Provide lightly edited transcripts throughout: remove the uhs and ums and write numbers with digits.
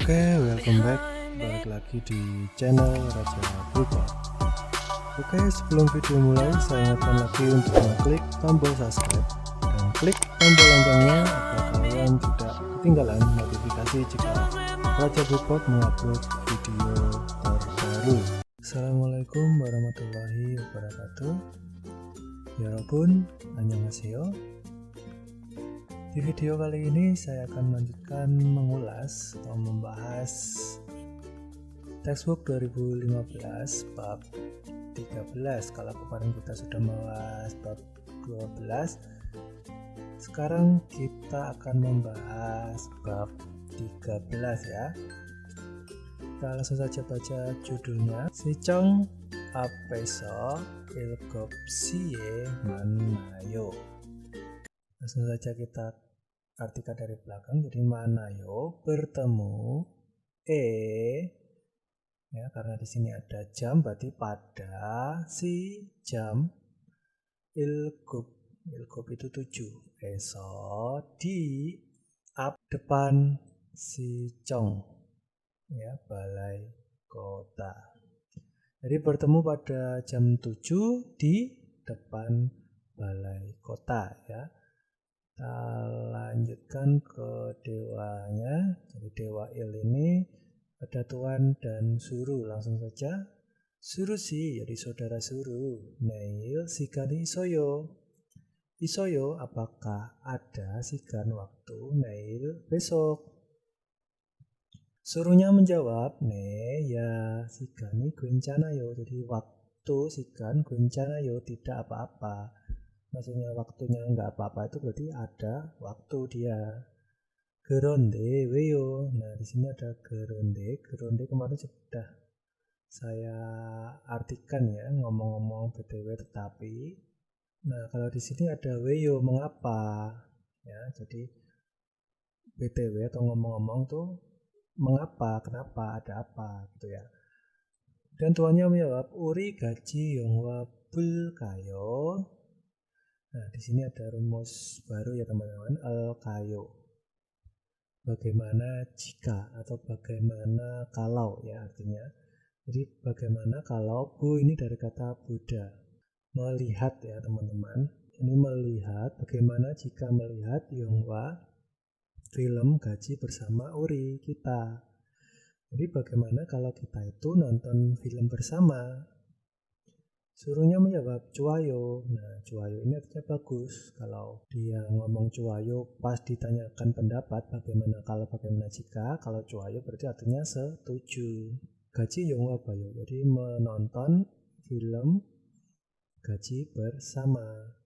Oke, welcome back. Balik lagi di channel Raja Buka. Oke, sebelum video mulai, saya ingatkan lagi untuk mengklik tombol subscribe dan klik tombol loncengnya agar kalian tidak ketinggalan notifikasi jika Raja Buka mengupload video terbaru. Assalamualaikum warahmatullahi wabarakatuh. Yarabbun, annyeonghaseyo. Di video kali ini saya akan melanjutkan mengulas atau membahas textbook 2015 bab 13. Kalau kemarin kita sudah membahas bab 12, sekarang kita akan membahas bab 13 ya. Kita langsung saja baca judulnya. Sichong Apeso Ilgopsiye Manayo. Langsung saja kita artikan dari belakang. Jadi manayo bertemu ya, karena di sini ada jam berarti pada si jam ilgub itu 7 eso di depan si cong ya, balai kota. Jadi bertemu pada jam 7 di depan balai kota ya. Kita lanjutkan ke dewanya. Jadi dewa il ini ada tuan dan suru. Langsung saja. Suru si, jadi saudara suru. Neil sikani isoyo. Isoyo, apakah ada sikan waktu Neil besok? Surunya menjawab, ne ya sikani guencanayo. Jadi waktu sikan guencanayo, tidak apa-apa. Maksudnya waktunya nggak apa-apa itu berarti ada waktu dia. Geronde weyo. Nah di sini ada geronde. Geronde kemarin sudah saya artikan ya, ngomong-ngomong btw tetapi. Nah kalau di sini ada weyo, mengapa? Ya jadi btw atau ngomong-ngomong tuh mengapa, kenapa, ada apa gitu ya. Dan tuannya menjawab, uri gaji yongwa bul kayo. Nah, di sini ada rumus baru ya teman-teman, kayo. Bagaimana jika atau bagaimana kalau ya artinya. Jadi bagaimana kalau bu ini dari kata Buddha. Melihat ya teman-teman. Ini melihat, bagaimana jika melihat Yonghwa film Gaji bersama Uri kita. Jadi bagaimana kalau kita itu nonton film bersama. Suruhnya menjawab cuayo. Nah cuayo ini artinya bagus. Kalau dia ngomong cuayo pas ditanyakan pendapat bagaimana kalau, bagaimana jika. Kalau cuayo berarti artinya setuju. Gaji yongwa bayo. Jadi menonton film Gaji bersama.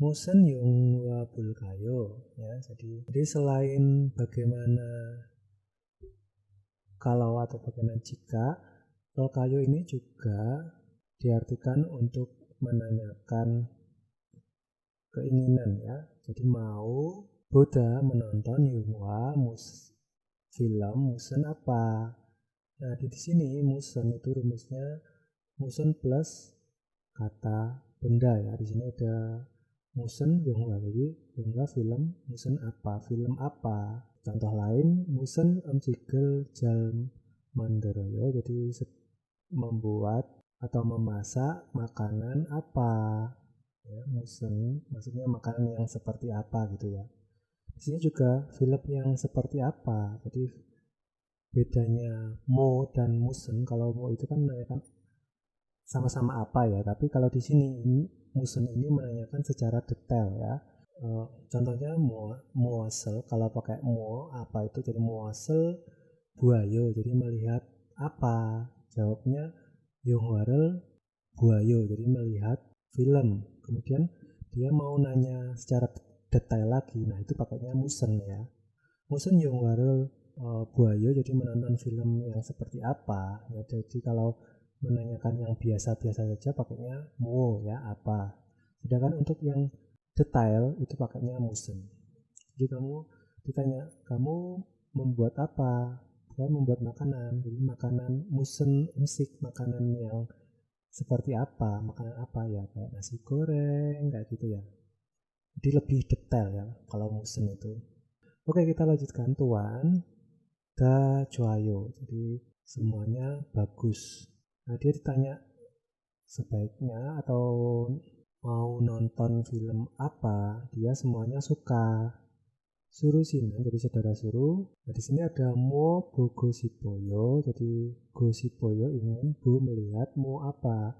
Musen yongwa bulkayo ya. Jadi selain bagaimana kalau atau bagaimana jika, bulkayo ini juga diartikan untuk menanyakan keinginan ya. Jadi mau Buddha menonton Yunghwa film musen apa. Nah di sini musen itu rumusnya musen plus kata benda ya. Di sini ada musen Yunghwa, jadi Yunghwa film musen apa, film apa. Contoh lain musen amjigel jal manderoyo, jadi membuat atau memasak makanan apa ya, musen maksudnya makanan yang seperti apa gitu ya. Di sini juga film yang seperti apa. Jadi bedanya mo dan musen, kalau mo itu kan menanyakan sama-sama apa ya, tapi kalau di sini musen ini menanyakan secara detail ya. Contohnya muasel, kalau pakai mo apa itu jadi muasel buayo, jadi melihat apa. Jawabnya Yonghwarel buayo, jadi melihat film. Kemudian dia mau nanya secara detail lagi, nah itu pakainya musen ya. Musen Yonghwarel buayo, jadi menonton film yang seperti apa ya. Jadi kalau menanyakan yang biasa-biasa saja pakainya mo ya, apa. Sedangkan untuk yang detail itu pakainya musen. Jadi kamu ditanya, kamu membuat apa? Saya membuat makanan. Jadi makanan musen musik, makanan yang seperti apa, makanan apa ya, kayak nasi goreng kayak gitu ya. Jadi lebih detail ya kalau musen itu. Oke, kita lanjutkan tuan. da Joayo, jadi semuanya bagus. Nah, dia ditanya sebaiknya atau mau nonton film apa, dia semuanya suka. Suruh Sinan, jadi saudara suruh. Nah, di sini ada Mo Bogo Sipoyo, jadi Go Sipoyo ingin Bu melihat Mo apa.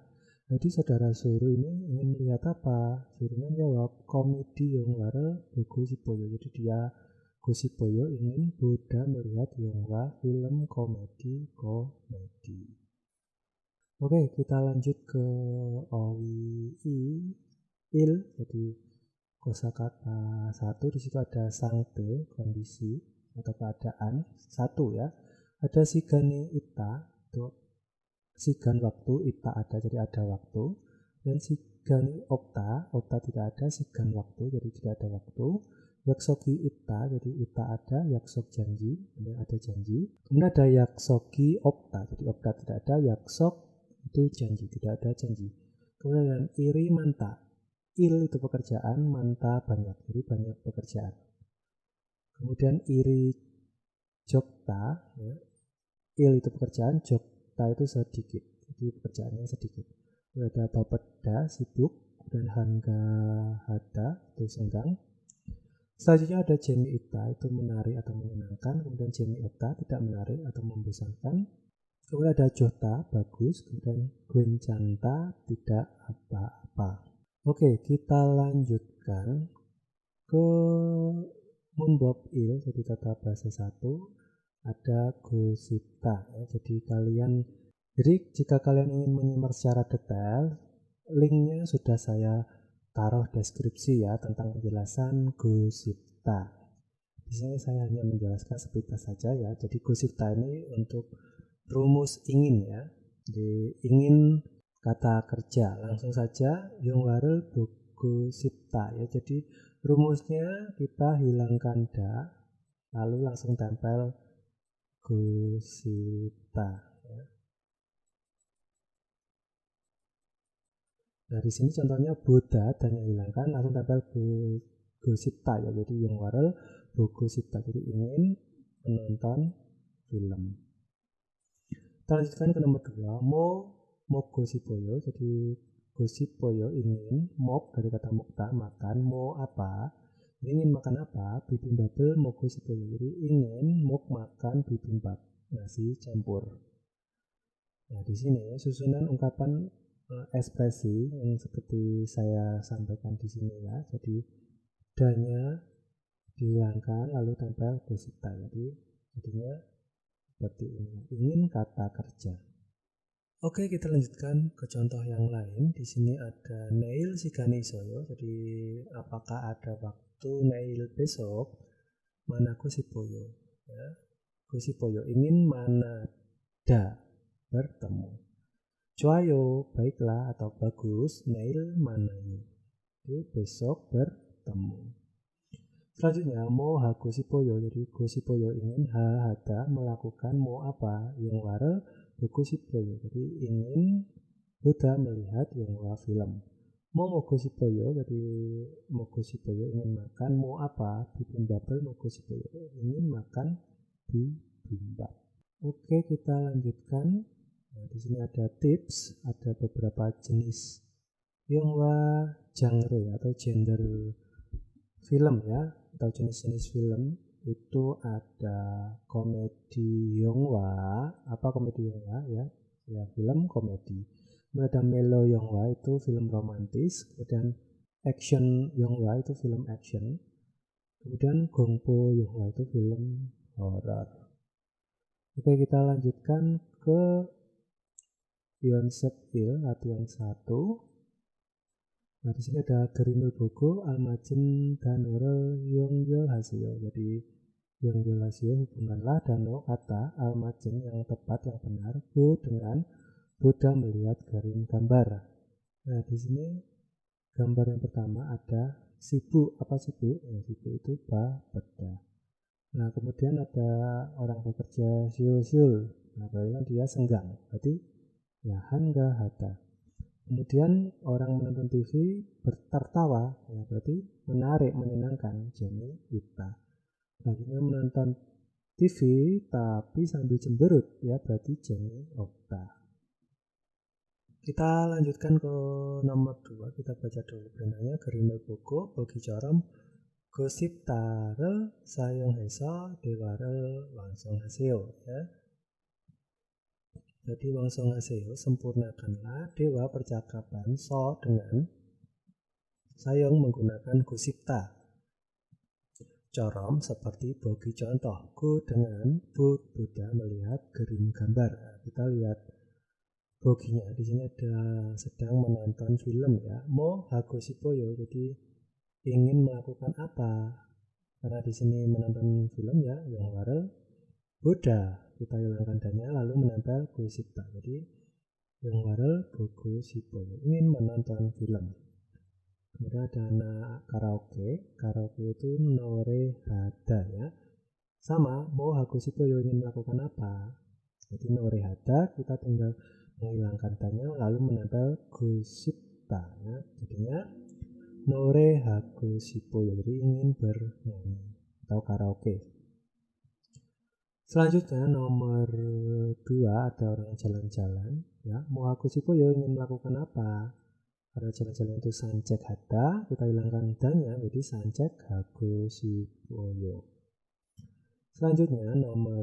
Jadi saudara suruh ini ingin melihat apa? Suruhnya jawab komedi Yongwara Bogo Sipoyo. Jadi dia Go Sipoyo ingin Buddha melihat Yongwa film komedi. Oke, kita lanjut ke Owi Il. Jadi kosakata satu, di situ ada sangte, kondisi atau keadaan satu ya. Ada sigani ita, itu sigan waktu, ita ada, jadi ada waktu. Dan sigani okta tidak ada, sigan waktu, jadi tidak ada waktu. Yaksoki ita, jadi ita ada, yaksok janji, jadi ada janji. Kemudian ada yaksoki okta, jadi okta tidak ada, yaksok itu janji, tidak ada janji. Kemudian iri manta, il itu pekerjaan, manta banyak, jadi banyak pekerjaan. Kemudian iri jokta, ya. Il itu pekerjaan, jokta itu sedikit, jadi pekerjaannya sedikit. Kemudian ada bapeda, sibuk, dan hangga hada itu senggang. Selanjutnya ada jemi ita, itu menarik atau menyenangkan. Kemudian jemi okta tidak menarik atau membosankan. Kemudian ada jota, bagus. Kemudian gwencanta, tidak apa-apa. Oke, kita lanjutkan ke Munbob Il, jadi tata bahasa 1. Ada gosipta ya. Jadi jika kalian ingin menyimak secara detail, linknya sudah saya taruh deskripsi ya tentang penjelasan gosipta. Di sini saya hanya menjelaskan sepintas saja ya. Jadi gosipta ini untuk rumus ingin ya. Jadi ingin kata kerja, langsung saja Yongwarel Bogo Sipta ya. Jadi rumusnya kita hilangkan da, lalu langsung tempel Gosipta ya. Nah, di sini contohnya Buddha dan yang hilangkan langsung tempel Gosipta ya. Jadi Yongwarel Bogo Sipta, jadi ingin menonton film. Kita lanjutkan ke nomor 2, Mo Gosipoyo. Jadi Gosipoyo ingin, mok dari kata mokta, makan, mo apa, ingin makan apa, bibimbapel mo Gosipoyo, jadi ingin mok makan bibimbap, nasi campur. Nah, di sini susunan ungkapan ekspresi yang seperti saya sampaikan di sini ya. Jadi danya dihilangkan lalu tempel gosipta, jadi jadinya seperti ini, ingin kata kerja. Oke, kita lanjutkan ke contoh yang lain. Di sini ada Neil Sigani Soyo. Jadi apakah ada waktu Neil besok? Mana Gosipoyo? Ya, Gosipoyo ingin manada bertemu. Cuayo baiklah atau bagus. Neil manayo. Jadi besok bertemu. Selanjutnya mau ha Gosipoyo. Jadi Gosipoyo ingin hada melakukan mau apa? Yang wara Gosipoyo, jadi ingin Buddha melihat Yongwa film. Mau Gosipoyo, jadi mau Gosipoyo ingin makan mau apa? Bibimbapel mau Gosipoyo ingin makan bibimbap. Oke, kita lanjutkan. Nah, di sini ada tips, ada beberapa jenis Yongwa genre atau gender film ya, atau jenis-jenis film. Itu ada komedi Yongwa. Apa komedi Yongwa ya? Ya, film komedi. Kemudian ada Melo Yongwa, itu film romantis. Kemudian Action Yongwa, itu film action. Kemudian Gongpo Yongwa, itu film horror. Oke, kita lanjutkan ke Yonsep Il, latihan 1. Nah, di sini ada Gerimil Bogo, Almajin, dan Norel Yongyol Hasio. Jadi Yongyol Hasio hubungkanlah dano kata Almajin yang tepat, yang benar, Go dengan Buddha melihat garing gambar. Nah, di sini gambar yang pertama ada sibu. Apa sibu? Ya, sibu itu bapeda. Nah, kemudian ada orang bekerja siul-siul. Nah, berarti kan dia senggang. Berarti ya hangga hata. Kemudian orang menonton TV tertawa, ya berarti menarik, menyenangkan, jemi ita. Selanjutnya menonton TV tapi sambil cemberut ya, berarti Jenny Okta. Kita lanjutkan ke nomor 2, kita baca dulu perintahnya. Gerimel Boko bogi corom gosip tarel sayong heso dewarel wangsong haseo ya. Jadi wangsong haseo, sempurnakanlah dewa percakapan so dengan sayong menggunakan gosipta. Corom seperti bogi contoh, go dengan Buddha melihat gerim gambar. Nah, kita lihat boginya di sini ada sedang menonton film ya. Mo hagosipoyo, jadi ingin melakukan apa? Karena di sini menonton film ya, yang warel Buddha. Kita hilangkan danya lalu menempel gosipta. Jadi yang warel bogosipoyo, ingin menonton film. Kemudian ada anak karaoke. Karaoke itu norehada ya. Sama, mau hagosipoyo ingin melakukan apa? Jadi norehada kita tinggal menghilangkan tanya lalu menempel gosipta ya. Jadinya norehagosipoyo, jadi ingin bernyanyi atau karaoke. Selanjutnya nomor 2 ada orang jalan-jalan ya. Mau hagosipoyo ingin melakukan apa? Karena jalan-jalan itu sancek hada, kita hilangkan danya jadi sancek hagosipoyo. Selanjutnya nomor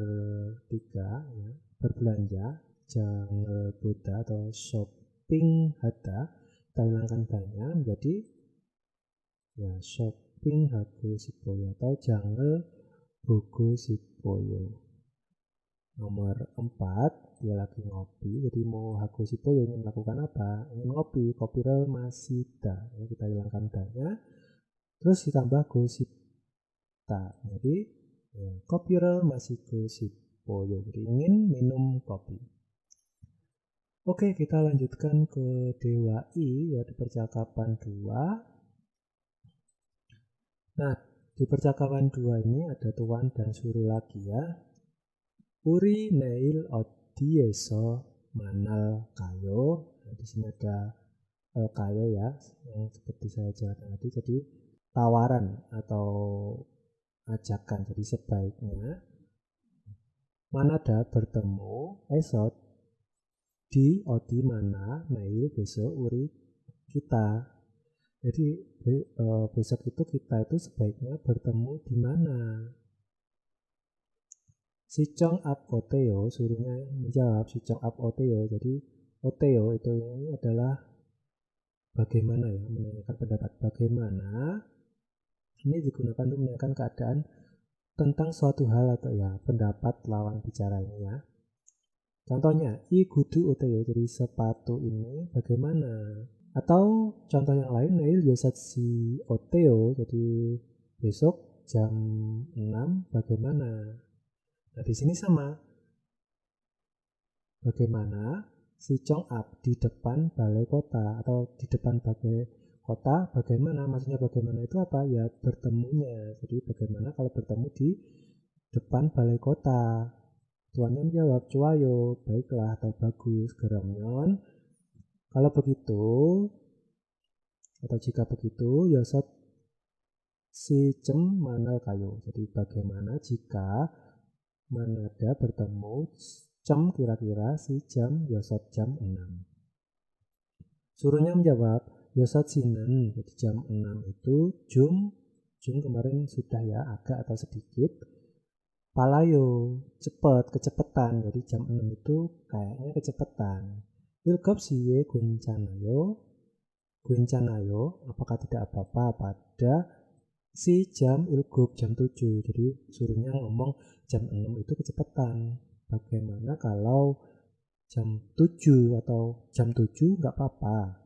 3 ya, berbelanja jangal Buddha atau shopping hada, kita hilangkan danya menjadi ya shopping hagosipoyo atau jangal bogosipoyo. Nomor 4 dia lagi ngopi, jadi mau hagosipoyo ingin melakukan apa? Ingin ngopi, kopirel masida ya, kita hilangkan danya terus ditambah gosipta, jadi ya, kopirel masih gosipoyo, jadi ingin minum kopi. Oke, kita lanjutkan ke dewa I ya, di percakapan 2. Nah, di percakapan 2 ini ada tuan dan suruh lagi ya. Uri neil odieso manal kayo. Nah, di sini ada kayo ya, yang seperti saya jelaskan tadi. Jadi tawaran atau ajakan. Jadi sebaiknya manada bertemu esot di odi mana neil besok uri kita. Jadi besok itu kita itu sebaiknya bertemu di mana. Si Chong Ap Oteo, suruhnya menjawab si Chong Ap Oteo. Jadi Oteo itu ini adalah bagaimana ya, menanyakan pendapat bagaimana. Ini digunakan untuk menanyakan keadaan tentang suatu hal atau ya pendapat lawan bicara ini ya. Contohnya, I gudu Oteo, jadi sepatu ini bagaimana? Atau contoh yang lain, Neil Yosatsi Oteo, jadi besok jam 6 bagaimana? Nah, di sini sama. Bagaimana si Chong Ap di depan balai kota atau di depan balai kota, bagaimana? Maksudnya bagaimana itu apa? Ya bertemunya. Jadi bagaimana kalau bertemu di depan balai kota? Tuannya menjawab, cuayo, baiklah atau bagus, geramnyon. Kalau begitu, atau jika begitu, yosot si cem manal kayo. Jadi bagaimana jika manada bertemu jam kira-kira si jam yosot jam 6. Suruhnya menjawab yosot sinen, jadi jam 6 itu jum kemarin sudah ya, agak atau sedikit. Palayo, cepat, kecepatan, jadi jam 6 itu kayaknya kecepatan. Ilkop siye guncanayo, apakah tidak apa-apa pada si jam ilgub jam 7. Jadi suruhnya ngomong jam 6 itu kecepatan. Bagaimana kalau jam 7 atau jam 7 nggak apa-apa?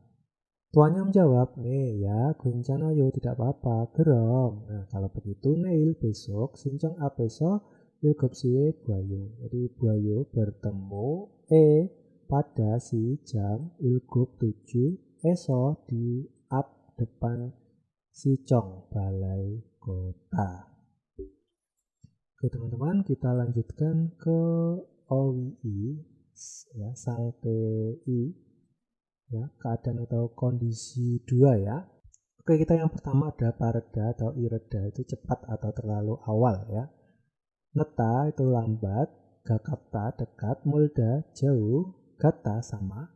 Tuannya menjawab, nih ya, guncanayo tidak apa-apa, geram. Nah, kalau begitu Neil besok sincong apeso ilgub siye buayo. Jadi buayo bertemu pada si jam ilgub 7 eso di up depan Sicong balai kota. Oke teman-teman, kita lanjutkan ke OWI ya, sang PI ya, keadaan atau kondisi 2 ya. Oke, kita yang pertama ada pareda atau ireda, itu cepat atau terlalu awal ya. Neta itu lambat, Gakapta dekat, Mulda jauh, Gata sama,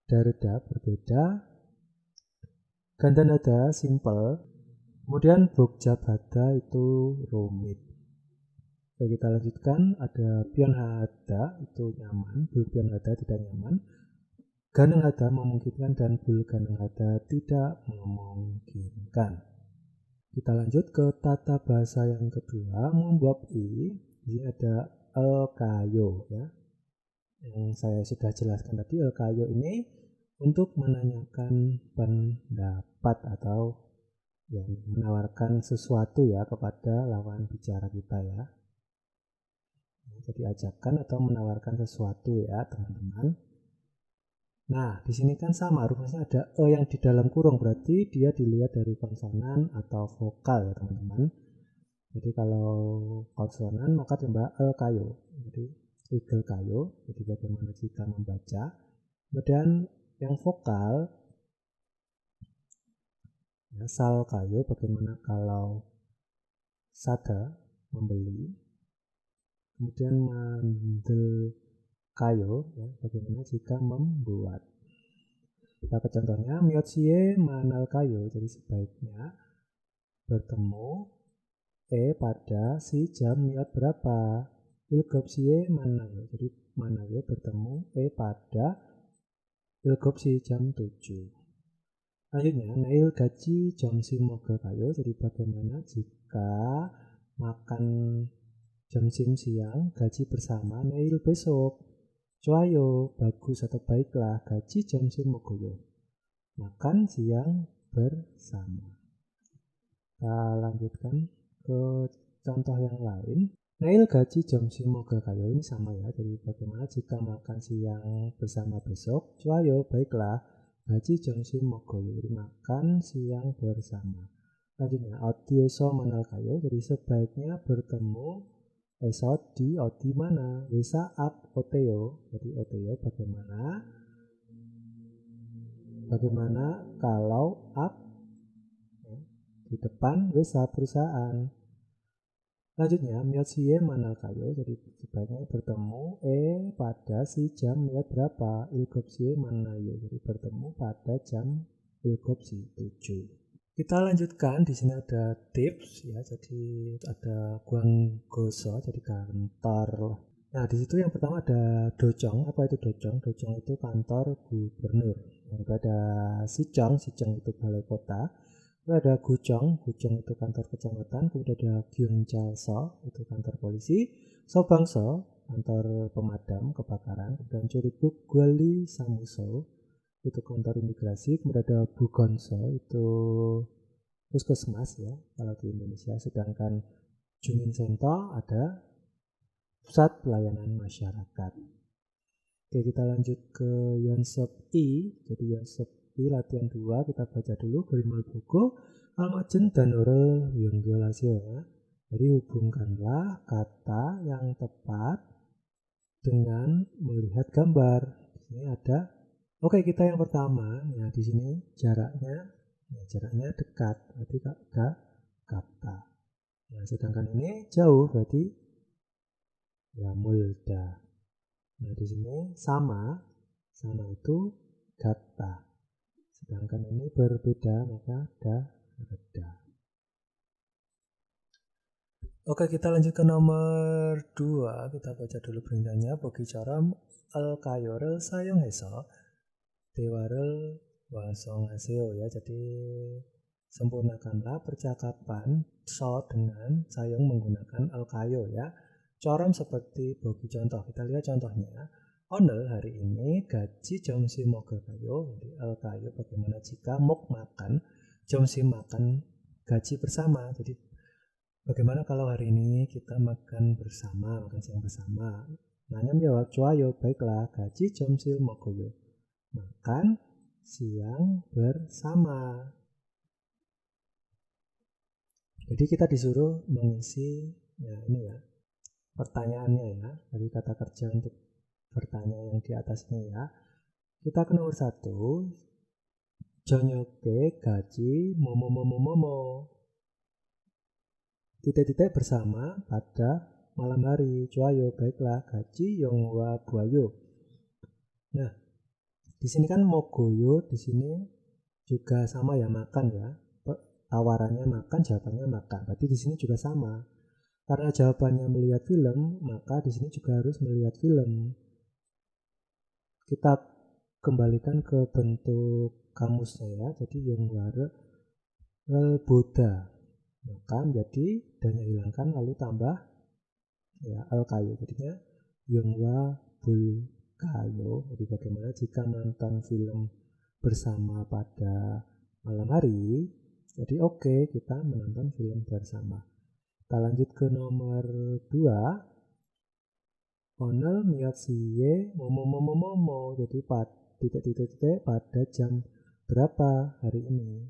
Dareda berbeda, Gandanada simple, kemudian Bogjabhata itu rumit. Oke, kita lanjutkan. Ada Pyonghada itu nyaman, Bul Pyonghada tidak nyaman, Ganenghada memungkinkan, dan Bul Ganenghada tidak memungkinkan. Kita lanjut ke tata bahasa yang kedua, Mumbab I. Ini ada El Kayo ya. Yang saya sudah jelaskan tadi, El Kayo ini untuk menanyakan pendapat atau ya, menawarkan sesuatu ya kepada lawan bicara kita ya. Jadi ajakan atau menawarkan sesuatu ya teman-teman. Nah, di sini kan sama, rumusnya ada E yang di dalam kurung, berarti dia dilihat dari konsonan atau vokal ya teman-teman. Jadi kalau konsonan maka tambah E kayo. Jadi igel kayo. Jadi bagaimana kita membaca. Kemudian yang vokal ya, sal kayo, bagaimana kalau sada membeli. Kemudian mandel kayo ya, bagaimana jika membuat. Kita ke contohnya, Myotsie manal kayo, jadi sebaiknya bertemu pada si jam miot berapa. Ilgopsie manayo, jadi manayo bertemu pada ilgopsi jam 7. Lanjutnya, nail gaji jomsim moga kayo, jadi bagaimana jika makan jomsim siang gaji bersama nail besok. Cuayo, bagus atau baiklah, gaji jomsim mogoyo, makan siang bersama. Kita lanjutkan ke contoh yang lain. Nail gaji jomsim moga kayo, ini sama ya. Jadi bagaimana jika makan siang bersama besok. Cuayo, baiklah, gaji jomsim mogoyo, jadi makan siang bersama. Lanjutnya, odieso manal kayo, jadi sebaiknya bertemu esok di mana. Wesa at oteo, jadi oteo bagaimana kalau at ya, di depan wesa perusahaan. Lanjutnya, myotsie manal kayo, jadi sebaiknya bertemu pada si jam miot berapa. Ilgopsie manayo, jadi bertemu pada jam ilgopsi 7. Kita lanjutkan, di sini ada tips ya, jadi ada guanggoso, jadi kantor. Nah, di situ yang pertama ada dojong. Apa itu dojong? Dojong itu kantor gubernur. Lalu ada sijong, sijong itu balai kota. Lalu ada gujong, gujong itu kantor kecamatan. Kemudian ada gyungjalso, itu kantor polisi. Sobangso, kantor pemadam kebakaran. Kemudian curibuk gwali samuso, itu kantor imigrasi. Kemudian ada bugonso, itu puskesmas ya kalau di Indonesia. Sedangkan Juminsento ada pusat pelayanan masyarakat. Oke, kita lanjut ke Yonsop I. Jadi Yonsop I latihan 2, kita baca dulu. Gerimal buku Almajen dan Orel Yonggolasio ya. Jadi hubungkanlah kata yang tepat dengan melihat gambar. Di sini ada. Oke, kita yang pertama. Nah, di sini jaraknya dekat. Berarti kata. Nah, sedangkan ini jauh, berarti ya mulda. Nah, di sini sama itu gata. Sedangkan ini berbeda, maka beda. Oke, kita lanjut ke nomor 2. Kita baca dulu perintahnya. Bogi coram al kayorel sayong heso dewarel wasong aseo ya. Jadi sempurnakanlah percakapan so dengan sayong menggunakan al kayo ya. Coram seperti bogi contoh. Kita lihat contohnya. Onel hari ini gaji jomsi moga kayo. Jadi al kayo bagaimana jika mok makan jomsi makan gaji bersama. Jadi bagaimana kalau hari ini kita makan bersama, makan siang bersama. Nanya jawab cuayo, baiklah gaji jomsi mogoyo, makan siang bersama. Jadi kita disuruh mengisi ya ini ya pertanyaannya ya, dari kata kerja untuk bertanya yang di atas ini ya. Kita ke nomor 1. Jonyoke gaji momo. Titik-titik bersama pada malam hari. Cuayo baiklah gaji Yonghwa buayo. Nah, di sini kan mogoyo di sini juga sama ya, makan ya. Tawarannya makan, jawabannya makan. Berarti di sini juga sama. Karena jawabannya melihat film, maka di sini juga harus melihat film. Kita kembalikan ke bentuk kamusnya ya. Jadi Yonghwa boda. Maka menjadi danya hilangkan lalu tambah ya kayo. Jadinya Yonghwa bul kayo. Jadi bagaimana jika menonton film bersama pada malam hari? Jadi oke, kita menonton film bersama. Kita lanjut ke nomor 2. Onel miat siye momo. Jadi titik-titik pada jam berapa hari ini?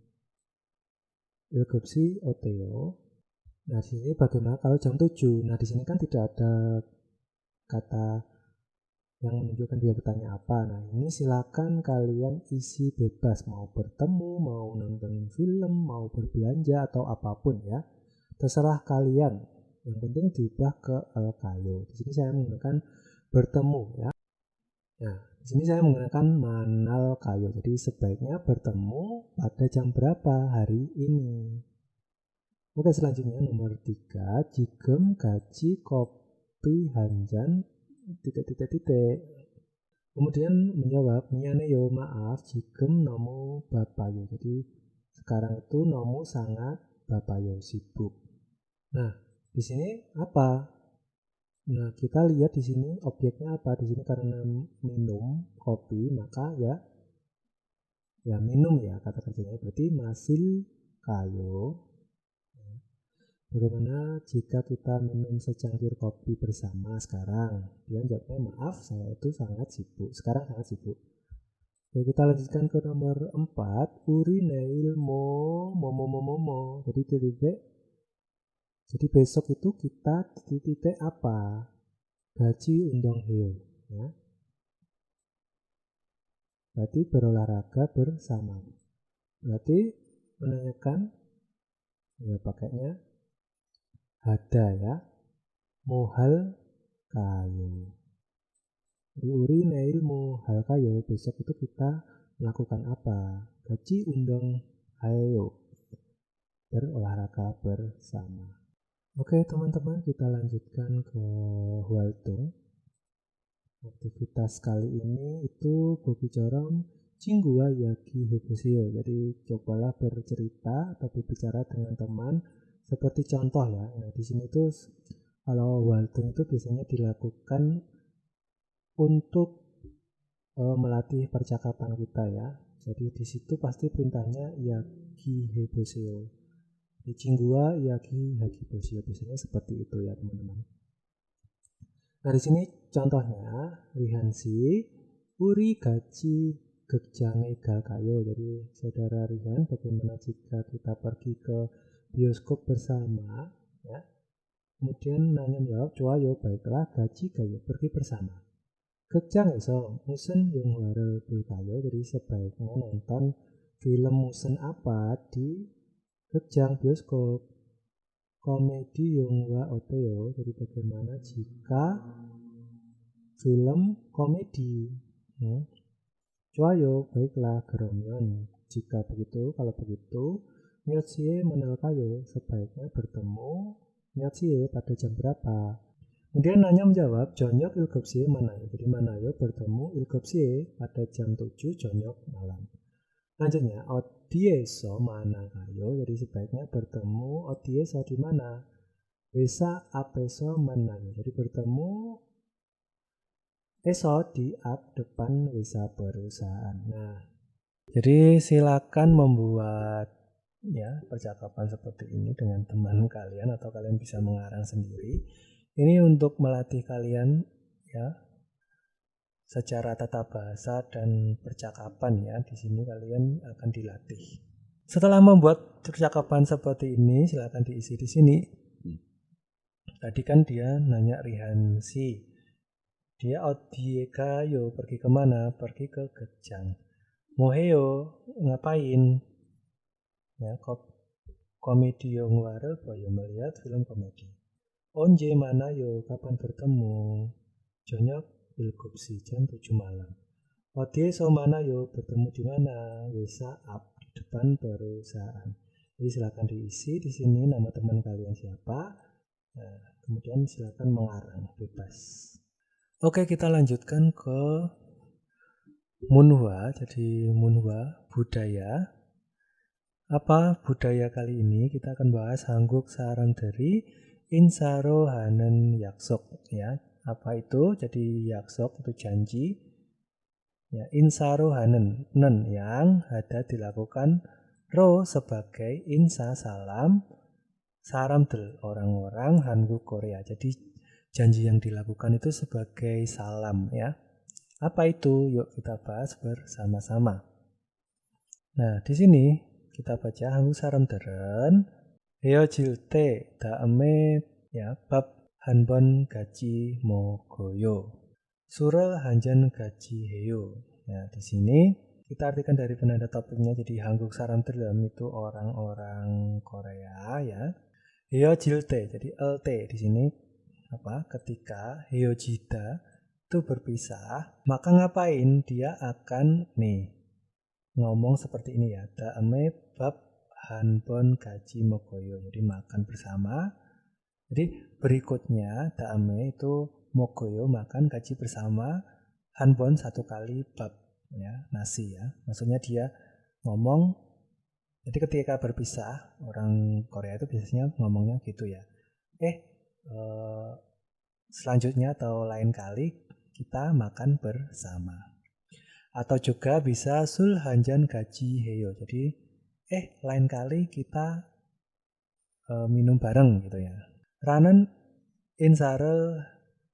Ilgopsi oteo. Nah, di sini bagaimana kalau jam 7? Nah, di sini kan tidak ada kata yang menunjukkan dia bertanya apa. Nah, ini silakan kalian isi bebas, mau bertemu, mau nonton film, mau berbelanja atau apapun ya. Terserah kalian. Yang penting diubah ke kayo. Di sini saya menggunakan bertemu ya. Nah, di sini saya menggunakan manal kayo. Jadi sebaiknya bertemu pada jam berapa hari ini. Oke, selanjutnya nomor 3. Jigem gaji kopi hanjan titik. Kemudian menjawab, miyane yo maaf, jigem nomu bapayo. Jadi sekarang itu nomu sangat bapayo sibuk. Nah, di sini apa? Nah, kita lihat di sini objeknya apa? Di sini karena minum kopi, maka ya minum ya kata kerjanya. Berarti masil kayo. Bagaimana jika kita minum secangkir kopi bersama sekarang? Dia jawabnya, maaf saya itu sangat sibuk. Sekarang sangat sibuk. Oke, kita lanjutkan ke nomor 4. Uri neil momo. Jadi titik. Jadi besok itu kita titik apa? Gaji undang heo. Ya. Berarti berolahraga bersama. Berarti menanyakan ya pakainya hada ya. Mohal kayo. Uri neil mohal kayo. Besok itu kita melakukan apa? Gaji undang hayo. Berolahraga bersama. Oke teman-teman, kita lanjutkan ke Hwaltung. Aktivitas kali ini itu berbicara Cingguwa Yagi Hebusio. Jadi cobalah bercerita atau berbicara dengan teman seperti contoh ya. Nah, di sini tuh kalau Hwaltung itu biasanya dilakukan untuk melatih percakapan kita ya. Jadi di situ pasti perintahnya Yagi Hebusio. Di Cingguwa Yagi Hebusio biasanya seperti itu ya teman-teman. Nah, di sini contohnya Rihansi uri gaji gekjange gal kayo. Jadi saudara Rihan, bagaimana jika kita pergi ke bioskop bersama ya. Kemudian nanya jawab cuayo baiklah gaji kayo pergi bersama. Gekjang iso musen Yonghwa kayo. Jadi sebaiknya nonton film musen apa di gekjang bioskop. Komedi Yonghwa oteo. Jadi bagaimana jika film komedi? Cuayo baiklah geromyon. Jika begitu, kalau begitu Myotsie menel kayo. Sebaiknya bertemu Myotsie pada jam berapa? Kemudian nanya menjawab jonyok ilgopsie manayo. Jadi manayo bertemu ilgopsie pada jam 7 jonyok malam. Lanjutnya, odieso mana kayo. Jadi sebaiknya bertemu odieso di mana? Wesa apeso manayo. Jadi bertemu esok di depan wesa perusahaan. Nah, jadi silakan membuat ya percakapan seperti ini dengan teman kalian atau kalian bisa mengarang sendiri. Ini untuk melatih kalian ya secara tata bahasa dan percakapan ya. Di sini kalian akan dilatih. Setelah membuat percakapan seperti ini, silakan diisi di sini. Tadi kan dia nanya Rihansi. Dia odiegayo pergi kemana? Pergi ke Gekjang. Moheo ngapain? Ya, komedi Yonghwa boyo melihat film komedi. Onje mana yo, kapan bertemu? Jonyok ilgupsi jam 7 malam. Odie so mana yo, bertemu di mana? Wisa up di depan perusahaan. Jadi silakan diisi di sini nama teman kalian siapa. Nah, kemudian silakan mengarang bebas. Oke, kita lanjutkan ke Munhwa. Jadi Munhwa budaya. Apa budaya kali ini? Kita akan bahas Hangguk Saramderi Insaro Hanen Yaksok ya. Apa itu? Jadi yaksok itu janji. Ya, Insaro Hanen nen yang ada dilakukan ro sebagai insa salam saramdel orang-orang Hangguk Korea. Jadi janji yang dilakukan itu sebagai salam ya. Apa itu? Yuk kita bahas bersama-sama. Nah, di sini kita baca Hangguk Saramderen 헤어질때 다음에 ya bab 한번 같이 먹어요. Surel 한잔 같이 해요. Nah, di sini kita artikan dari penanda topiknya. Jadi Hangguk Saramderen itu orang-orang Korea ya. 헤어질때 jadi LT di sini apa? Ketika 헤어지다 itu berpisah, maka ngapain? Dia akan ngomong seperti ini ya. Daame bab hanbon gaji mogoyo. Jadi makan bersama. Jadi berikutnya daame itu mogoyo, makan gaji bersama. Hanbon satu kali bab ya, nasi ya. Maksudnya dia ngomong. Jadi ketika berpisah, orang Korea itu biasanya ngomongnya gitu ya. Selanjutnya atau lain kali kita makan bersama. Atau juga bisa sul hanjan gaji heyo. Jadi lain kali kita minum bareng gitu ya. Ranen insarel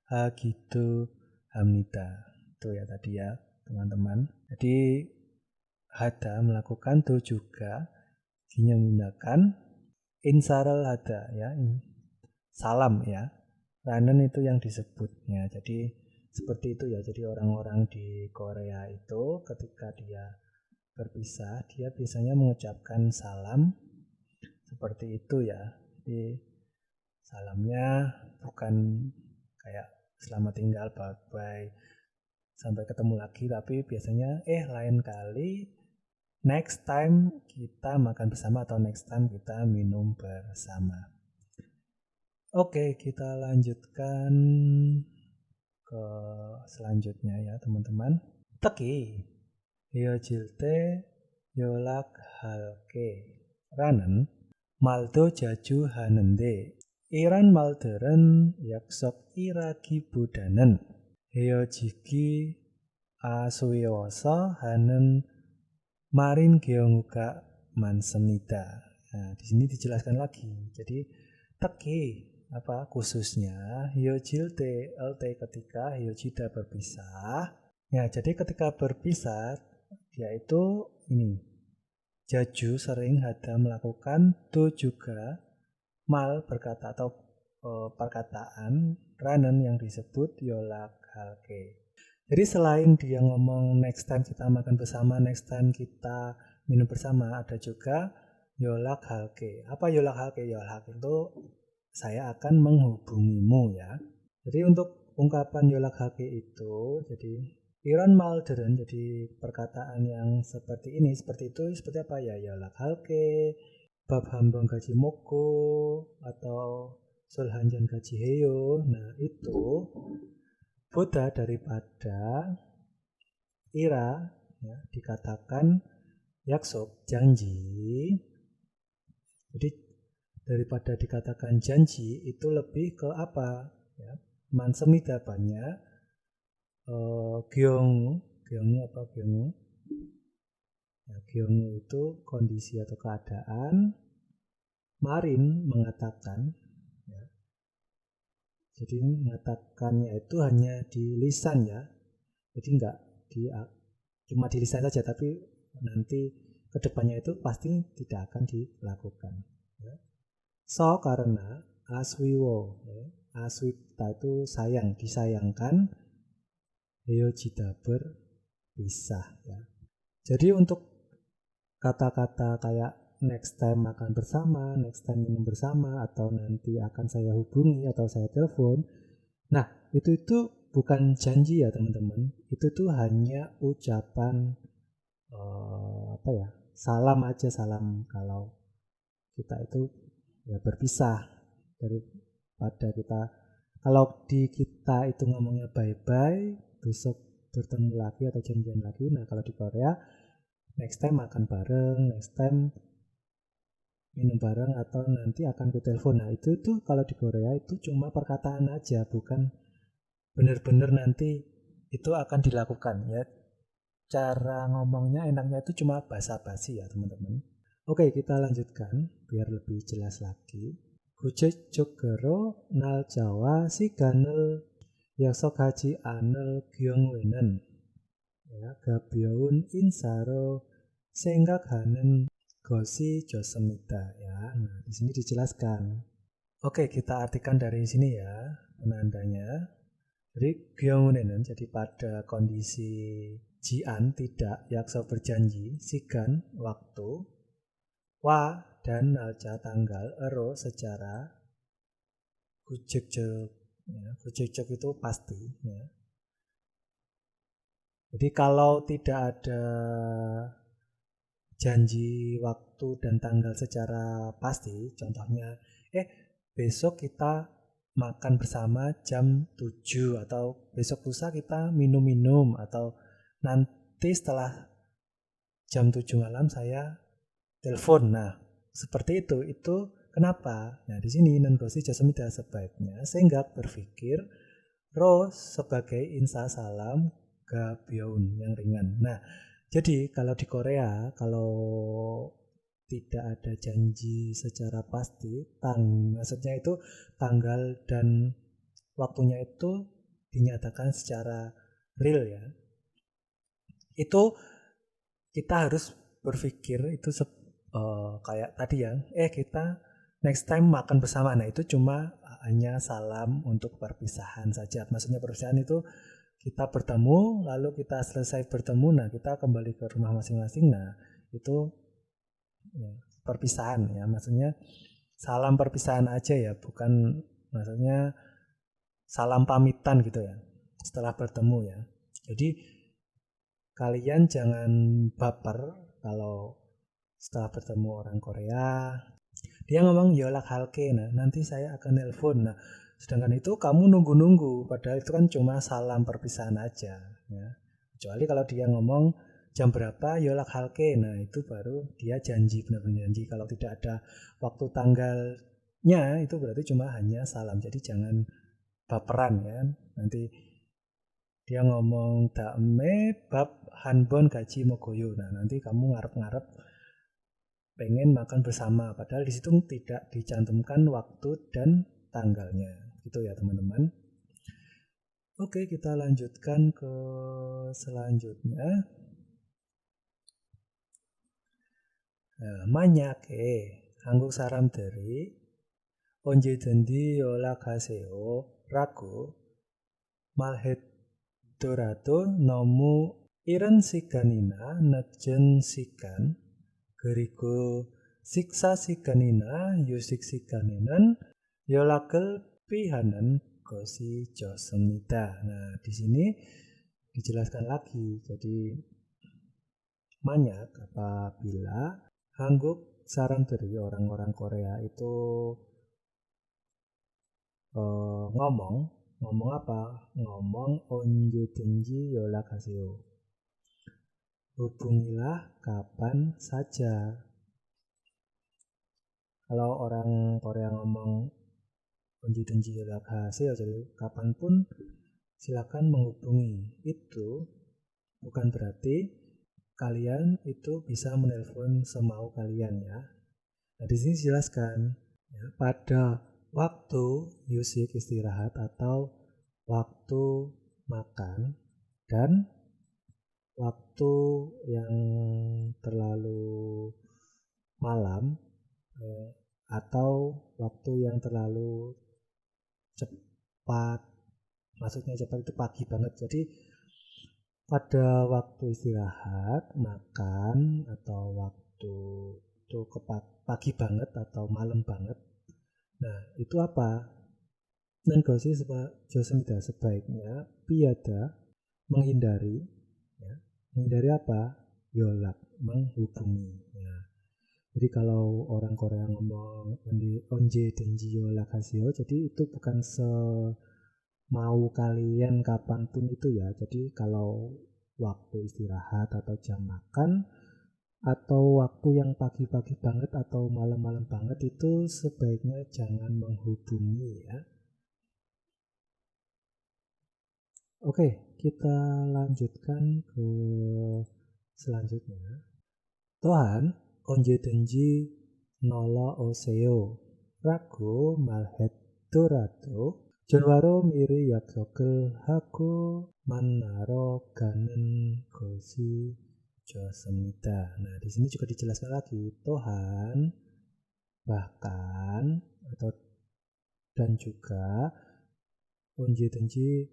hagitu hamnida. Itu ya tadi ya teman-teman. Jadi hada melakukan itu juga ginya menggunakan insarel hada ya. Salam ya. Ranen itu yang disebutnya. Jadi seperti itu ya. Jadi orang-orang di Korea itu ketika dia berpisah, dia biasanya mengucapkan salam seperti itu ya. Jadi salamnya bukan kayak selamat tinggal, bye-bye, sampai ketemu lagi, tapi biasanya lain kali, next time kita makan bersama atau next time kita minum bersama. Oke, kita lanjutkan ke selanjutnya ya teman-teman. Teki 헤어질때 연락할게 라는 말도 자주 하는데 이런 말들은 약속이라기보다는 헤어지기 아쉬워서 하는 말인 경우가 많습니다. Nah, di sini dijelaskan lagi. Jadi teki apa khususnya 헤어질때 LT ketika 헤어지다 berpisah. Ya, jadi ketika berpisah dia itu jaju sering hada melakukan tu juga mal berkata atau perkataan ranen yang disebut yolak halke. Jadi selain dia ngomong next time kita makan bersama, next time kita minum bersama, ada juga yolak halke. Apa yolak halke? Yolak halke itu saya akan menghubungimu ya. Jadi untuk ungkapan yolak halke itu jadi Iran Malderen, jadi perkataan yang seperti ini, seperti itu, seperti apa ya? Yolak halke, bab hambang gaji moko, atau sulhanjan gaji heyo. Nah itu boda daripada ira ya, dikatakan yaksok janji. Jadi daripada dikatakan janji itu lebih ke apa ya, mansemida banyak gyongu apa gyongu ya, gyongu itu kondisi atau keadaan. Marin mengatakan ya, jadi mengatakannya itu hanya di lisan ya, jadi enggak cuma di lisan saja, tapi nanti kedepannya itu pasti tidak akan dilakukan ya. So karena aswiwo ya, aswita itu sayang, disayangkan, heojida berpisah ya. Jadi untuk kata-kata kayak next time makan bersama, next time minum bersama, atau nanti akan saya hubungi atau saya telepon. Nah, itu bukan janji ya teman-teman. Itu tuh hanya ucapan salam aja, salam kalau kita itu ya berpisah daripada kita. Kalau di kita itu ngomongnya bye-bye, besok bertemu lagi atau janjian lagi. Nah, kalau di Korea next time makan bareng, next time minum bareng, atau nanti akan ku telepon. Nah, itu tuh kalau di Korea itu cuma perkataan aja, bukan bener-bener nanti itu akan dilakukan ya. Cara ngomongnya enaknya itu cuma basa-basi ya teman-teman. Oke, kita lanjutkan biar lebih jelas lagi. 구체적으로 날짜와 시간을 약속하지 않을 경우에는 가벼운 인사로 생각하는 것이 좋습니다. Ya, nah di sini dijelaskan. Oke, kita artikan dari sini ya penandanya. Jadi 경우에는 jadi pada kondisi jian tidak, yakso berjanji, sigan waktu, wa dan nalca tanggal, ero secara 구체적 ya, 구체적 itu pasti ya. Jadi kalau tidak ada janji waktu dan tanggal secara pasti, contohnya besok kita makan bersama jam 7, atau besok lusa kita minum-minum, atau nanti setelah jam 7 malam saya telepon. Nah, seperti itu kenapa? Nah, di sini nengosi jasmida sebaiknya sehingga berpikir ro sebagai insa salam gabyeon yang ringan. Nah, jadi kalau di Korea kalau tidak ada janji secara pasti, maksudnya itu tanggal dan waktunya itu dinyatakan secara real ya. Itu kita harus berpikir itu kayak tadi ya, kita next time makan bersama. Nah, itu cuma hanya salam untuk perpisahan saja. Maksudnya perpisahan itu kita bertemu, lalu kita selesai bertemu, nah kita kembali ke rumah masing-masing. Nah, itu ya, perpisahan ya, maksudnya salam perpisahan aja ya, bukan maksudnya salam pamitan gitu ya setelah bertemu ya. Jadi kalian jangan baper kalau setelah bertemu orang Korea dia ngomong yolak halke, nah nanti saya akan nelpon. Nah, sedangkan itu kamu nunggu-nunggu, padahal itu kan cuma salam perpisahan aja ya. Kecuali kalau dia ngomong jam berapa yolak halke, nah itu baru dia janji, benar-benar janji. Kalau tidak ada waktu tanggalnya itu berarti cuma hanya salam. Jadi jangan baperan ya. Nanti dia ngomong dakme bab hanbon gaji mogoyo. Nah, nanti kamu ngarep-ngarep pengen makan bersama, padahal di situ tidak dicantumkan waktu dan tanggalnya. Gitu ya, teman-teman. Oke, kita lanjutkan ke selanjutnya. 만약에 한국 사람들이 언제든지 연락하세요 라고 말했더라도 너무 이른 시간이나 늦은 시간 그리고 식사 시간이나 휴식 시간에는 연락을 피하는 것이 좋습니다. Nah, di sini dijelaskan lagi. Jadi banyak apabila Hanguk sa람들이 orang-orang Korea itu ngomong apa? Ngomong 언제든지 연락하세요. Hubungilah kapan saja. Kalau orang Korea ngomong 언제든지 연락하세요, jadi kapanpun silakan menghubungi. Itu bukan berarti kalian itu bisa menelpon semau kalian ya. Nah, di sini jelaskan ya, pada waktu musik istirahat atau waktu makan dan waktu yang terlalu malam atau waktu yang terlalu cepat, maksudnya cepat itu pagi banget. Jadi pada waktu istirahat, makan, atau waktu itu ke pagi banget atau malam banget. Nah, itu apa? Nenggosi Josemida sebaiknya piada menghindari, ya, menghindari apa? Yolak, menghubungi. Ya. Jadi kalau orang Korea ngomong onje denji yolak hasil, jadi itu bukan mau kalian kapanpun itu ya. Jadi kalau waktu istirahat atau jam makan atau waktu yang pagi-pagi banget atau malam-malam banget itu sebaiknya jangan menghubungi ya. Oke, kita lanjutkan ke selanjutnya. Tuhan, onje denji nolo oseo rago malhedorato Jonwaro miri yakyokel hago manaro ganen gosi josemida. Nah, di sini juga dijelaskan lagi Tuhan bahkan atau dan juga onje denji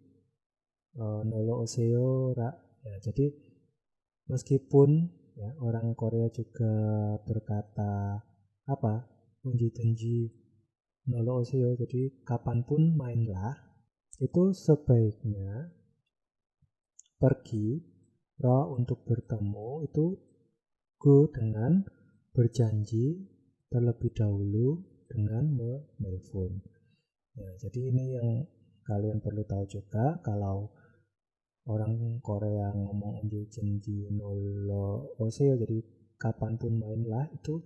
nolo oseo ya, jadi meskipun ya, orang Korea juga berkata apa onje denji nolo oseo, jadi kapanpun mainlah, itu sebaiknya pergi untuk bertemu itu go dengan berjanji terlebih dahulu dengan menelpon. Ya, jadi ini yang kalian perlu tahu juga, kalau orang Korea ngomong onje denji nolo oseo, jadi kapanpun mainlah, itu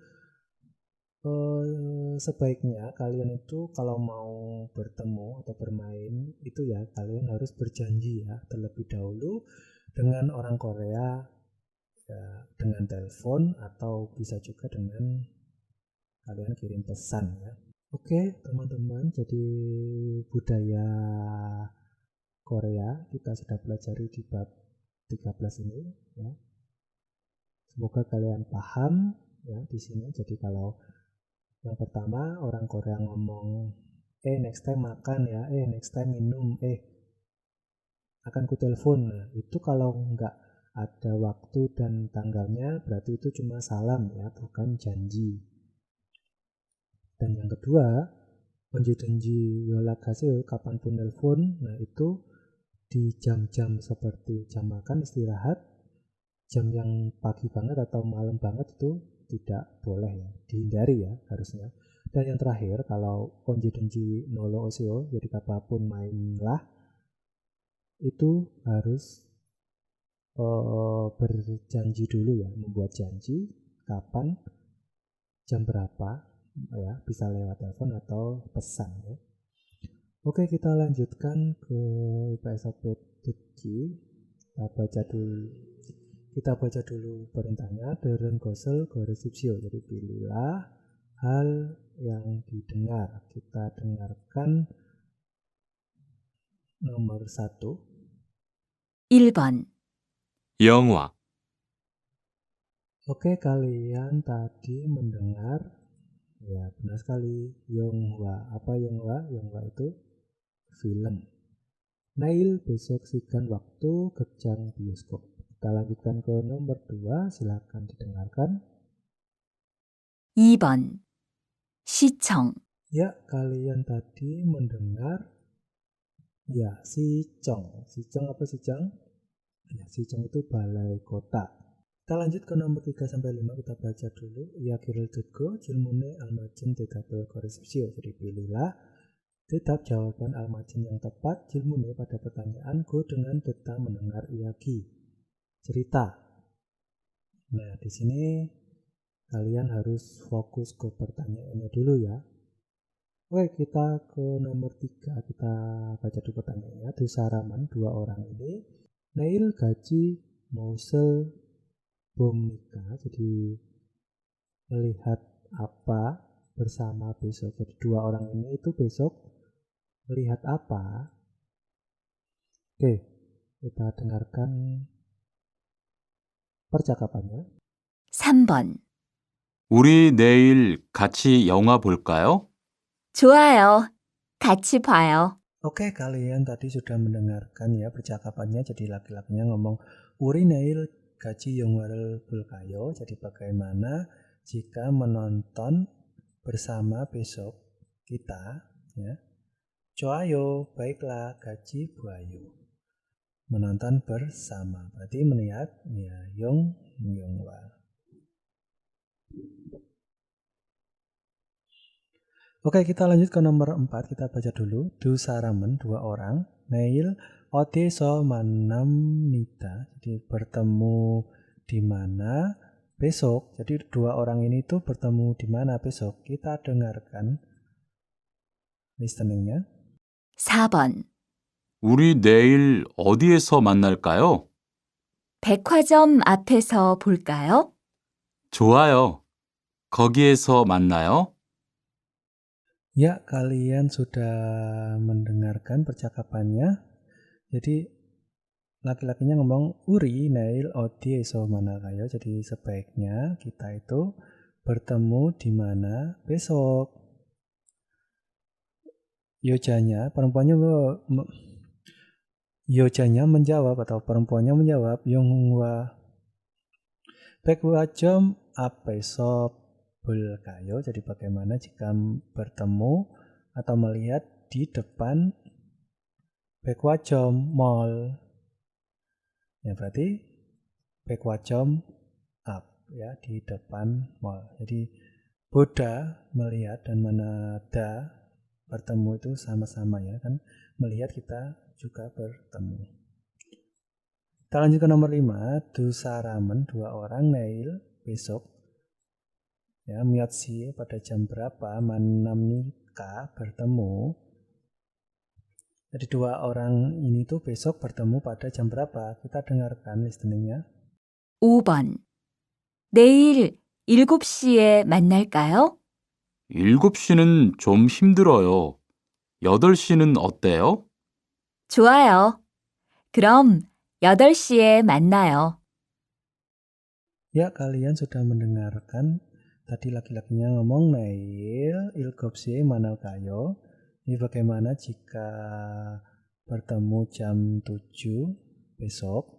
sebaiknya kalian itu kalau mau bertemu atau bermain itu ya kalian harus berjanji ya terlebih dahulu dengan orang Korea ya, dengan telepon atau bisa juga dengan kalian kirim pesan ya. Oke teman-teman, jadi budaya Korea kita sudah pelajari di bab 13 ini ya. Semoga kalian paham ya di sini. Jadi kalau yang pertama orang Korea ngomong next time makan ya, next time minum, akan ku telepon. Nah, itu kalau nggak ada waktu dan tanggalnya berarti itu cuma salam ya, bukan janji. Dan yang kedua, onje denji yolak hasil kapanpun telepon. Nah, itu di jam-jam seperti jam makan, istirahat, jam yang pagi banget atau malam banget itu tidak boleh ya, dihindari ya harusnya. Dan yang terakhir, kalau onje denji nolo oseo, jadi kapanpun mainlah, itu harus berjanji dulu ya, membuat janji kapan, jam berapa ya, bisa lewat telepon atau pesan ya. Oke, kita lanjutkan ke IPS Opedeki. Kita baca dulu perintahnya. Deren gosel goresipsio, jadi pilihlah hal yang didengar. Kita dengarkan nomor 1. 1번 영화, Oke, kalian tadi mendengar ya, benar sekali, Yonghwa. Apa Yonghwa? Yonghwa itu film. Nail besok sikan waktu kejang bioskop. Kita lanjutkan ke nomor 2, silakan didengarkan. 2번 시청 Ya, kalian tadi mendengar ya, Sichong. Sichong apa Sichong? Ya, Sichong itu balai kota. Kita lanjut ke nomor 3-5, kita baca dulu. Ya kiril tutko jilmune almajin tetapel koresipsio. Jadi pilihlah tetap jawaban almajin yang tepat jilmune pada pertanyaan go dengan tetap mendengar iaki. Cerita. Nah, di sini kalian harus fokus ke pertanyaannya dulu ya. Oke, kita ke nomor 3, kita baca dulu pertanyaannya. Dusaraman, 2 orang ini Nail gaji Mousel bom nikah, jadi melihat apa bersama besok. Jadi 2 orang ini itu besok melihat apa? Oke, kita dengarkan percakapannya. 3번 우리 내일 같이 영화 볼까요? 좋아요. 같이 봐요. Oke, kalian tadi sudah mendengarkan ya percakapannya. Jadi laki-lakinya ngomong Uri Nail gaji Yongwarel Bulkayo. Jadi bagaimana jika menonton bersama besok kita, ya. Joayo, baiklah, gaji buayo. Menonton bersama, berarti melihat, ya, Yongwa. Oke, kita lanjut ke nomor 4. Kita baca dulu. Du saramen, 2 orang. Neil 어디서 만납니다. Jadi bertemu di mana besok. Jadi 2 orang ini tuh bertemu di mana besok. Kita dengarkan listeningnya. 4번. 우리 내일 어디에서 만날까요? 백화점 앞에서 볼까요? 좋아요. 거기에서 만나요. Ya, kalian sudah mendengarkan percakapannya. Jadi laki-lakinya ngomong Uri Neil 어디에서 만날까요? Jadi sebaiknya kita itu bertemu di mana besok. Yojanya menjawab atau perempuannya menjawab Yongwa 백화점 앞에서 볼까요? Jadi bagaimana jika bertemu atau melihat di depan 백화점 mall. Ya, berarti 백화점 up, ya, di depan mall. Jadi boda melihat dan manada bertemu itu sama-sama, ya kan, melihat kita juga bertemu. Kita lanjut ke nomor 5. Du saramen, 2 orang. Neil besok, ya, miatsi pada jam berapa, manamnika bertemu. Jadi 2 orang ini tuh besok bertemu pada jam berapa. Kita dengarkan listeningnya. 5번. 내일 7시에 만날까요? 7시는 좀 힘들어요. 8시는 어때요? 좋아요. 그럼 8시에 만나요. Ya, kalian sudah mendengarkan tadi laki-lakinya ngomong Neil ilgopsi manalkayo. Ini bagaimana jika bertemu jam 7 besok.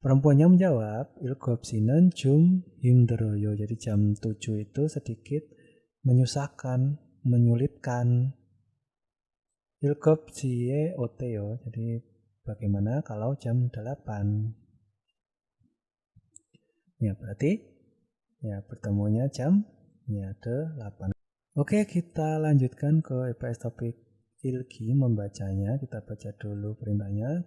Perempuannya menjawab ilgopsi는 좀 힘들어요. Jadi jam 7 itu sedikit menyusahkan, menyulitkan. 일곱시에 어때요? Jadi bagaimana kalau jam 8? Ya, berarti ya pertemuannya jam 8. Oke, kita lanjutkan ke EPS topik ilki membacanya. Kita baca dulu perintahnya.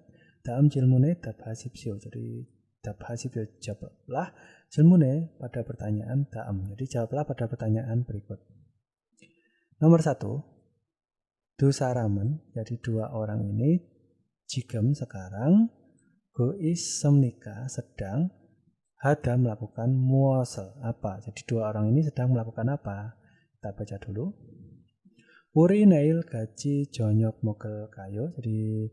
다음 질문에 답하십시오. Jadi 답하십시오, jawablah 질문에 pada pertanyaan 다음. Jadi jawablah pada pertanyaan berikut. Nomor 1. Du saramen, jadi 2 orang ini 지금 sekarang go 있습니까 sedang hada melakukan muasal apa. Jadi 2 orang ini sedang melakukan apa? Kita baca dulu. 우리 내일 같이 저녁 먹을까요? Jadi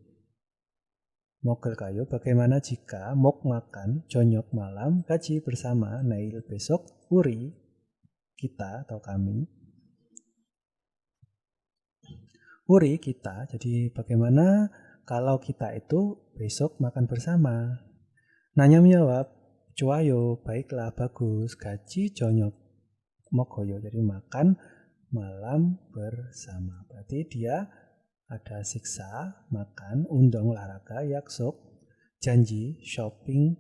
먹을까요? Bagaimana jika mau makan 저녁 malam 같이 bersama 내일 besok 우리 kita atau kami. Uri kita, jadi bagaimana kalau kita itu besok makan bersama? Nanya menjawab, 좋아요, baiklah, bagus, 같이 저녁 먹어요. Jadi makan malam bersama. Berarti dia ada siksa, makan, 운동, olahraga, 약속, janji, shopping,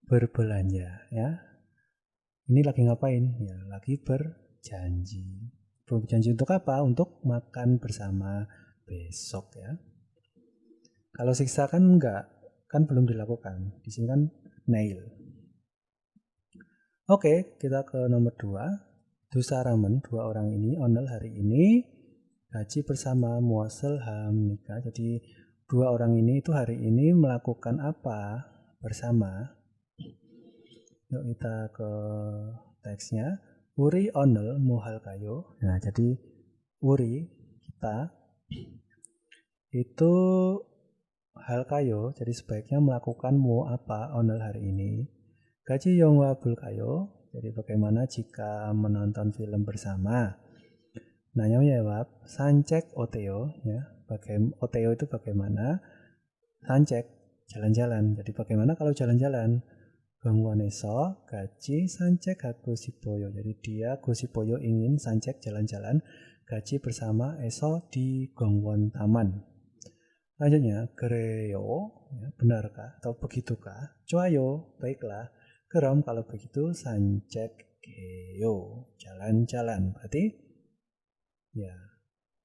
berbelanja, ya. Ini lagi ngapain? Ya, lagi berjanji. Berjanji untuk apa? Untuk makan bersama besok, ya. Kalau siksa kan enggak, kan belum dilakukan. Di sini kan nail. Oke, kita ke nomor 2. Du saramen, 2 orang ini 오늘 hari ini gaji bersama muasal ham nikah. Jadi 2 orang ini itu hari ini melakukan apa bersama? Yuk kita ke teksnya. Uri 오늘 뭐 할까요? Nah, jadi Uri kita itu 할까요? Jadi sebaiknya melakukan mau apa 오늘 hari ini. Gaji 영화 볼까요? Jadi bagaimana jika menonton film bersama? Nanya menjawab 산책 어때요? Ya, 어때요 itu bagaimana? 산책 jalan-jalan. Jadi bagaimana kalau jalan-jalan? 병원에서 같이 산책하고 싶어요. Jadi dia 고시보요 ingin 산책 jalan-jalan 같이 bersama-에서 di Gangwon taman. Lanjutnya, 그래요, ya, benarkah atau begitukah? 좋아요, baiklah. 그럼 kalau begitu 산책해요, jalan-jalan. Berarti ya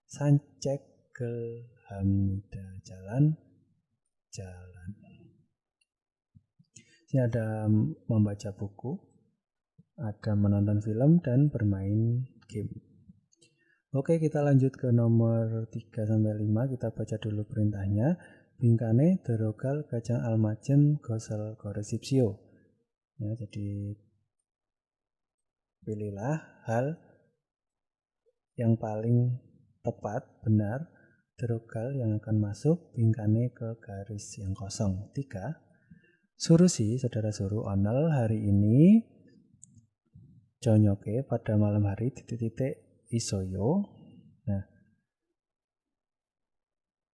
산책을 합니다, jalan-jalan. Ini ada membaca buku, ada menonton film, dan bermain game. Oke, kita lanjut ke nomor 3-5. Kita baca dulu perintahnya. 빈칸에 들어갈 가장 알맞은 것을 고르십시오. Ya, jadi pilihlah hal yang paling tepat, benar, terokal yang akan masuk, 빈칸에 ke garis yang kosong. 3. Surusi, saudara suruh, 오늘 hari ini, 저녁에, pada malam hari, titik-titik, 있어요. Nah,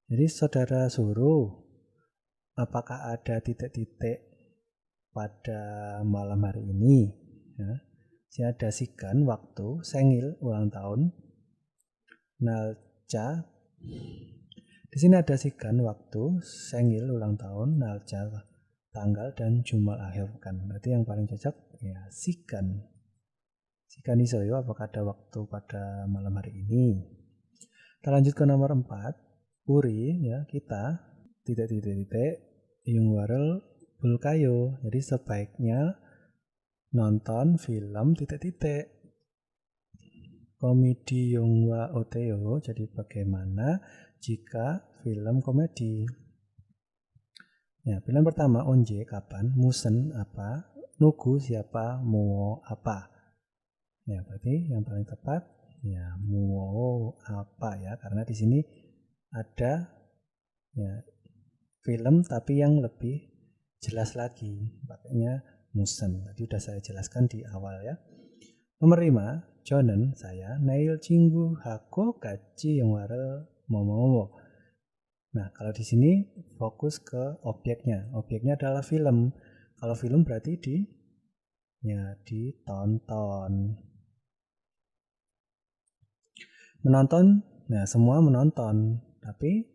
jadi saudara suruh, apakah ada titik-titik pada malam hari ini? Ya. Sini ada sikan, waktu, 생일, ulang tahun, 날짜. Di sini ada sikan, waktu, 생일, ulang tahun, 날짜, tanggal, dan jumlah akhir pekan. Berarti yang paling cocok ya sikan. Sikan isoyo, apakah ada waktu pada malam hari ini? Kita lanjut ke nomor 4. Uri, ya kita, titik-titik, 영화를 볼까요? Jadi sebaiknya nonton film titik-titik. Komedi 영화 어때요? Jadi bagaimana jika film komedi? Ya, pilihan pertama 언제, kapan, 무슨, apa, 누구, siapa, 뭐, apa. Ya, berarti yang paling tepat ya 뭐, apa ya, karena di sini ada ya film tapi yang lebih jelas lagi, pakainya 무슨. Tadi sudah saya jelaskan di awal ya. Nomor 5, 저는 saya 내일 친구하고 같이 영화를 뭐뭐뭐. Nah, kalau di sini fokus ke objeknya. Objeknya adalah film. Kalau film berarti ditonton. Menonton, nah semua menonton. Tapi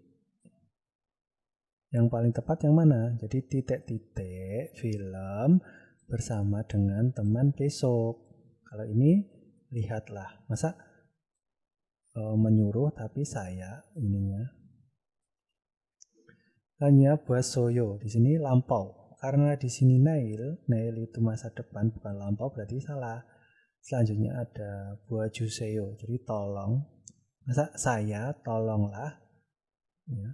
yang paling tepat yang mana? Jadi titik-titik film bersama dengan teman besok. Kalau ini lihatlah. Masa menyuruh tapi saya ininya. Hanya 보았어요. Di sini lampau. Karena di sini nail itu masa depan bukan lampau, berarti salah. Selanjutnya ada 보아주세요. Jadi tolong. Masa saya tolonglah. Ya.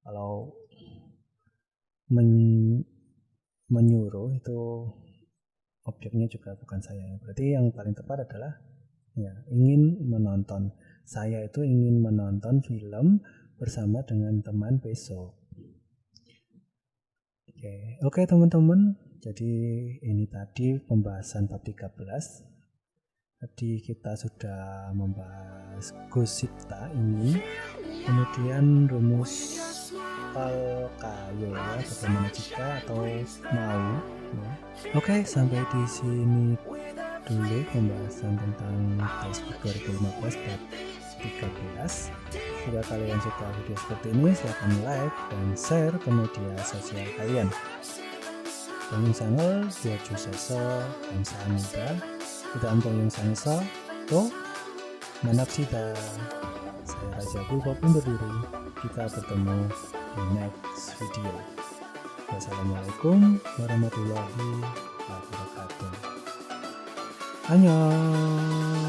Kalau menyuruh itu objeknya juga bukan saya. Berarti yang paling tepat adalah ya ingin menonton. Saya itu ingin menonton film bersama dengan teman besok. Oke teman-teman, jadi ini tadi pembahasan bab 13. Tadi kita sudah membahas gosipta ini, kemudian rumus palkayo ya, bagaimana jika atau mau. Ya. Oke, sampai di sini dulu pembahasan tentang textbook 2015 bab 13. Jika kalian suka video seperti ini, silahkan like dan share ke media sosial kalian. 영상을 보여주셔서 감사합니다. 그 다음도 영상에서 또 만납시다. Saya Raja Bulbul undur diri. Kita bertemu di next video. Wassalamualaikum warahmatullahi wabarakatuh. 안녕.